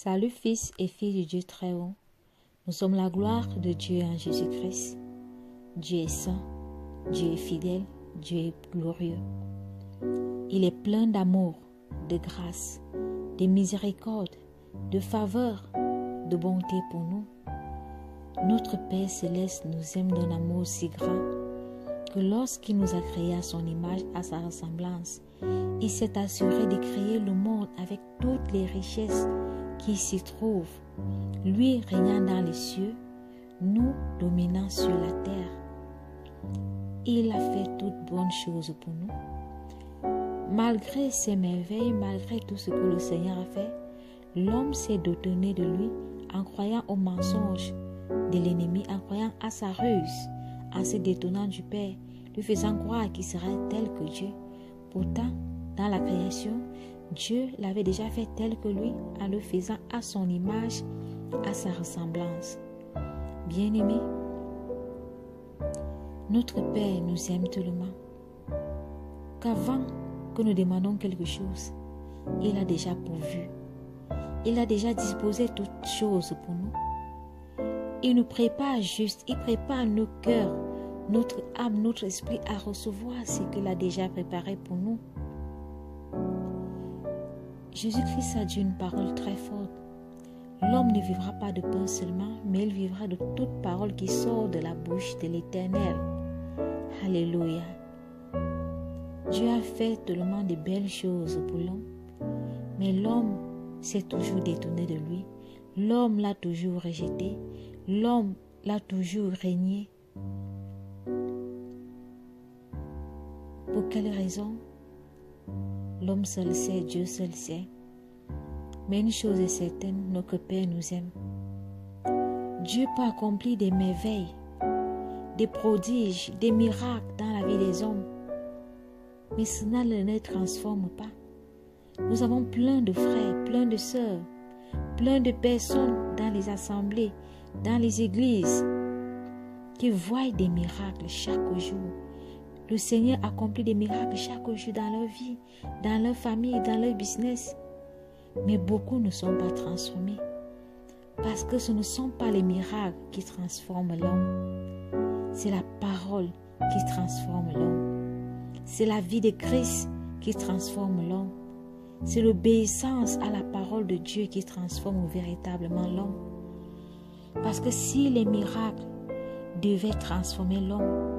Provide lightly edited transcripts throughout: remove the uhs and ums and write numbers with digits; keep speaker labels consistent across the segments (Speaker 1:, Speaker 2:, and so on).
Speaker 1: Salut fils et filles de Dieu très haut. Nous sommes la gloire de Dieu en Jésus-Christ. Dieu est saint, Dieu est fidèle, Dieu est glorieux. Il est plein d'amour, de grâce, de miséricorde, de faveur, de bonté pour nous. Notre Père céleste nous aime d'un amour si grand que lorsqu'il nous a créés à son image, à sa ressemblance, il s'est assuré de créer le monde avec toutes les richesses qui s'y trouvent, lui régnant dans les cieux, nous dominant sur la terre. Il a fait toutes bonnes choses pour nous. Malgré ses merveilles, malgré tout ce que le Seigneur a fait, l'homme s'est détourné de lui en croyant au mensonge de l'ennemi, en croyant à sa ruse, en se détournant du Père, lui faisant croire qu'il serait tel que Dieu. Pourtant, dans la création, Dieu l'avait déjà fait tel que lui, en le faisant à son image, à sa ressemblance. Bien-aimés, notre Père nous aime tellement qu'avant que nous demandions quelque chose, il a déjà pourvu. Il a déjà disposé toutes choses pour nous. Il nous prépare juste, il prépare nos cœurs, notre âme, notre esprit à recevoir ce qu'il a déjà préparé pour nous. Jésus-Christ a dit une parole très forte. L'homme ne vivra pas de pain seulement, mais il vivra de toute parole qui sort de la bouche de l'Éternel. Alléluia. Dieu a fait tellement de belles choses pour l'homme, mais l'homme s'est toujours détourné de lui. L'homme l'a toujours rejeté. L'homme l'a toujours régné. Pour quelle raison? L'homme seul sait, Dieu seul sait. Mais une chose est certaine, notre Père nous aime. Dieu peut accomplir des merveilles, des prodiges, des miracles dans la vie des hommes. Mais cela ne les transforme pas. Nous avons plein de frères, plein de sœurs, plein de personnes dans les assemblées, dans les églises, qui voient des miracles chaque jour. Le Seigneur accomplit des miracles chaque jour dans leur vie, dans leur famille, dans leur business. Mais beaucoup ne sont pas transformés. Parce que ce ne sont pas les miracles qui transforment l'homme. C'est la parole qui transforme l'homme. C'est la vie de Christ qui transforme l'homme. C'est l'obéissance à la parole de Dieu qui transforme véritablement l'homme. Parce que si les miracles devaient transformer l'homme,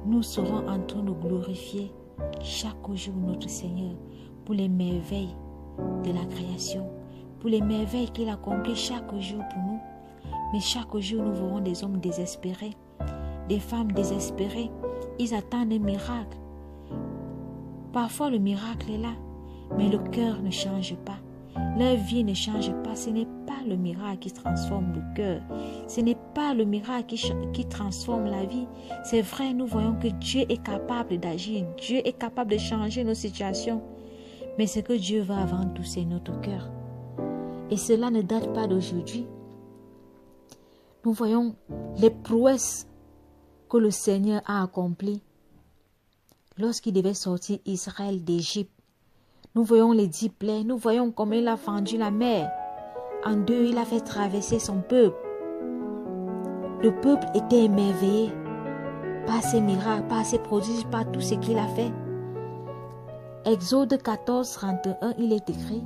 Speaker 1: nous serons en train de glorifier chaque jour notre Seigneur pour les merveilles de la création, pour les merveilles qu'il accomplit chaque jour pour nous. Mais chaque jour, nous verrons des hommes désespérés, des femmes désespérées. Ils attendent un miracle. Parfois, le miracle est là, mais le cœur ne change pas. Leur vie ne change pas. Ce n'est pas le miracle qui transforme le cœur. Ce n'est pas le miracle qui transforme la vie. C'est vrai, nous voyons que Dieu est capable d'agir. Dieu est capable de changer nos situations. Mais ce que Dieu veut avant tout, c'est notre cœur. Et cela ne date pas d'aujourd'hui. Nous voyons les prouesses que le Seigneur a accomplies lorsqu'il devait sortir Israël d'Égypte. Nous voyons les 10 plaies, nous voyons comment il a fendu la mer. En deux, il a fait traverser son peuple. Le peuple était émerveillé par ses miracles, par ses prodiges, par tout ce qu'il a fait. Exode 14, 31, il est écrit: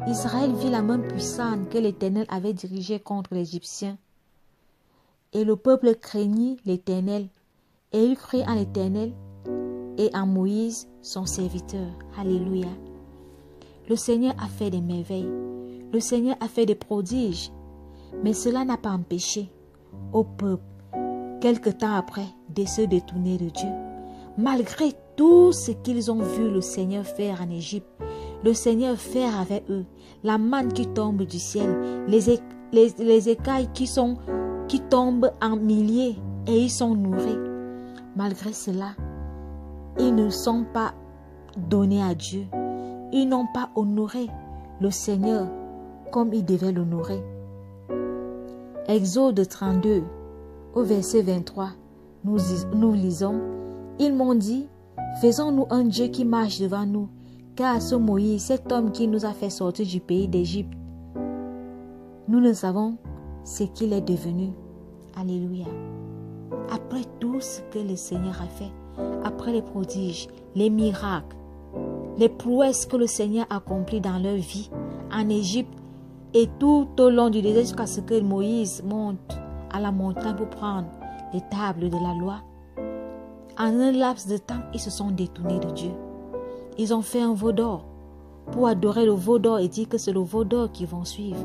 Speaker 1: Israël vit la main puissante que l'Éternel avait dirigée contre les Égyptiens. Et le peuple craignit l'Éternel, et il crut en l'Éternel et en Moïse, son serviteur. Alléluia. Le Seigneur a fait des merveilles. Le Seigneur a fait des prodiges. Mais cela n'a pas empêché au peuple, quelque temps après, de se détourner de Dieu. Malgré tout ce qu'ils ont vu le Seigneur faire en Égypte, le Seigneur faire avec eux, la manne qui tombe du ciel, les écailles qui tombent en milliers et ils sont nourris. Malgré cela, ils ne sont pas donnés à Dieu. Ils n'ont pas honoré le Seigneur comme ils devaient l'honorer. Exode 32, au verset 23, nous lisons: Ils m'ont dit, faisons-nous un Dieu qui marche devant nous, Car ce Moïse, cet homme qui nous a fait sortir du pays d'Égypte, nous ne savons ce qu'il est devenu. Alléluia. Après tout ce que le Seigneur a fait, après les prodiges, les miracles, les prouesses que le Seigneur a accomplies dans leur vie en Égypte et tout au long du désert jusqu'à ce que Moïse monte à la montagne pour prendre les tables de la loi, en un laps de temps, ils se sont détournés de Dieu. Ils ont fait un veau d'or pour adorer le veau d'or et dire que c'est le veau d'or qu'ils vont suivre.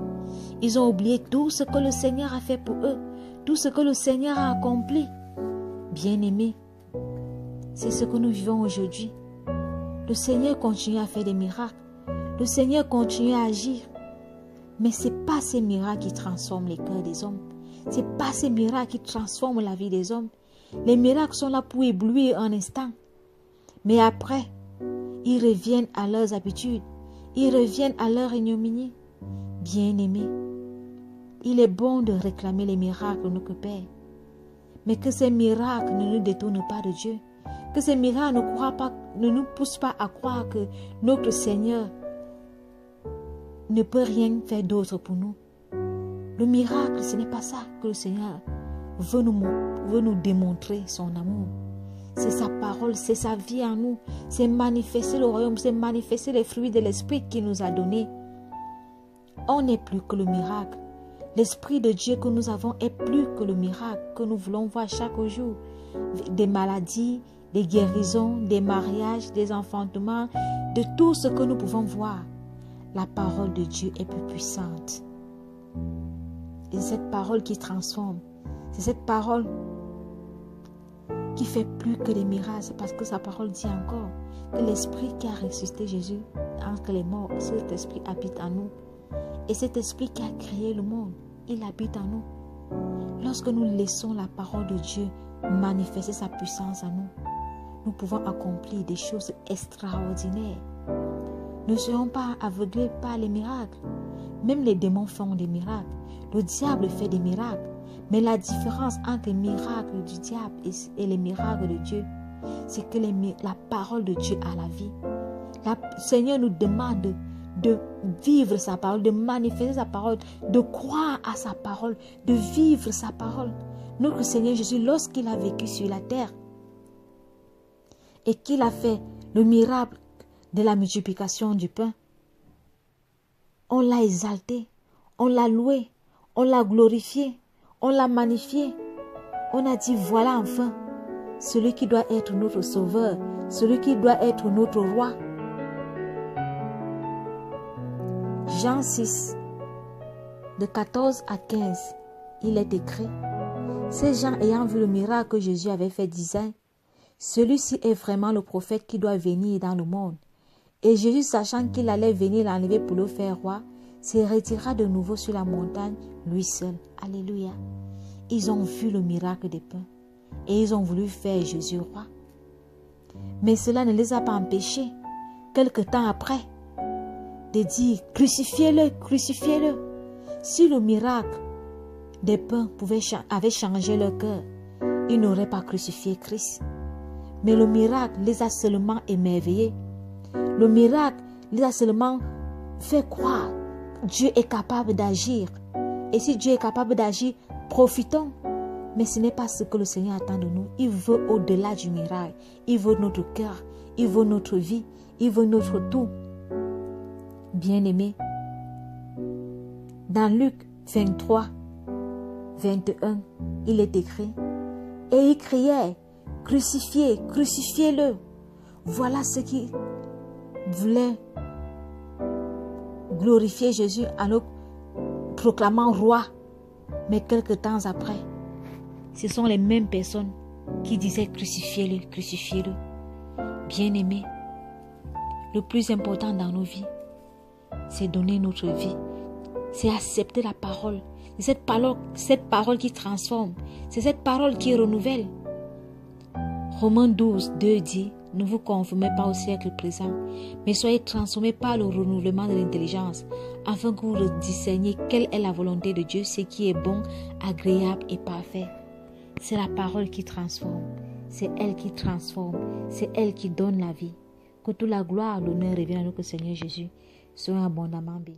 Speaker 1: Ils ont oublié tout ce que le Seigneur a fait pour eux, tout ce que le Seigneur a accompli. Bien-aimés, c'est ce que nous vivons aujourd'hui. Le Seigneur continue à faire des miracles. Le Seigneur continue à agir. Mais ce n'est pas ces miracles qui transforment les cœurs des hommes. Ce n'est pas ces miracles qui transforment la vie des hommes. Les miracles sont là pour éblouir un instant. Mais après, ils reviennent à leurs habitudes. Ils reviennent à leur ignominie. Bien-aimés, il est bon de réclamer les miracles de notre Père. Mais que ces miracles ne nous détournent pas de Dieu. Que ces miracles ne nous poussent pas à croire que notre Seigneur ne peut rien faire d'autre pour nous. Le miracle, ce n'est pas ça que le Seigneur veut nous démontrer son amour. C'est sa parole, c'est sa vie en nous. C'est manifester le royaume, c'est manifester les fruits de l'Esprit qu'il nous a donnés. On n'est plus que le miracle. L'Esprit de Dieu que nous avons est plus que le miracle que nous voulons voir chaque jour. Des maladies, des guérisons, des mariages, des enfantements, de tout ce que nous pouvons voir. La parole de Dieu est plus puissante. Et c'est cette parole qui transforme. C'est cette parole qui fait plus que des miracles. C'est parce que sa parole dit encore que l'Esprit qui a ressuscité Jésus entre les morts, cet Esprit habite en nous. Et cet Esprit qui a créé le monde, il habite en nous. Lorsque nous laissons la parole de Dieu manifester sa puissance en nous, nous pouvons accomplir des choses extraordinaires. Ne soyons pas aveuglés par les miracles. Même les démons font des miracles. Le diable fait des miracles. Mais la différence entre les miracles du diable et les miracles de Dieu, c'est que la parole de Dieu a la vie. Le Seigneur nous demande de vivre sa parole, de manifester sa parole, de croire à sa parole, de vivre sa parole. Notre Seigneur Jésus, lorsqu'il a vécu sur la terre et qu'il a fait le miracle de la multiplication du pain, on l'a exalté, on l'a loué, on l'a glorifié, on l'a magnifié. On a dit, voilà enfin celui qui doit être notre sauveur, celui qui doit être notre roi. Jean 6, de 14 à 15, il est écrit, ces gens ayant vu le miracle que Jésus avait fait disaient, celui-ci est vraiment le prophète qui doit venir dans le monde. Et Jésus, sachant qu'il allait venir l'enlever pour le faire roi, se retira de nouveau sur la montagne, lui seul. Alléluia. Ils ont vu le miracle des pains et ils ont voulu faire Jésus roi. Mais cela ne les a pas empêchés, quelque temps après, de dire « Crucifiez-le, crucifiez-le ». Si le miracle des pains avait changé leur cœur, ils n'auraient pas crucifié Christ. Mais le miracle les a seulement émerveillés. Le miracle les a seulement fait croire que Dieu est capable d'agir. Et si Dieu est capable d'agir, profitons. Mais ce n'est pas ce que le Seigneur attend de nous. Il veut au-delà du miracle. Il veut notre cœur. Il veut notre vie. Il veut notre tout. Bien-aimés, dans Luc 23, 21, il est écrit, et il criait, crucifiez, crucifiez-le. Voilà ce qui voulait glorifier Jésus en le proclamant roi. Mais quelque temps après, ce sont les mêmes personnes qui disaient crucifiez-le, crucifiez-le. Bien-aimés, le plus important dans nos vies, c'est donner notre vie. C'est accepter la parole. C'est cette parole qui transforme. C'est cette parole qui renouvelle. Romains 12, 2 dit, ne vous conformez pas au siècle présent, mais soyez transformés par le renouvellement de l'intelligence, afin que vous discerniez quelle est la volonté de Dieu, ce qui est bon, agréable et parfait. C'est la parole qui transforme. C'est elle qui transforme. C'est elle qui donne la vie. Que toute la gloire, l'honneur revienne à notre Seigneur Jésus. Soyez abondamment bénis.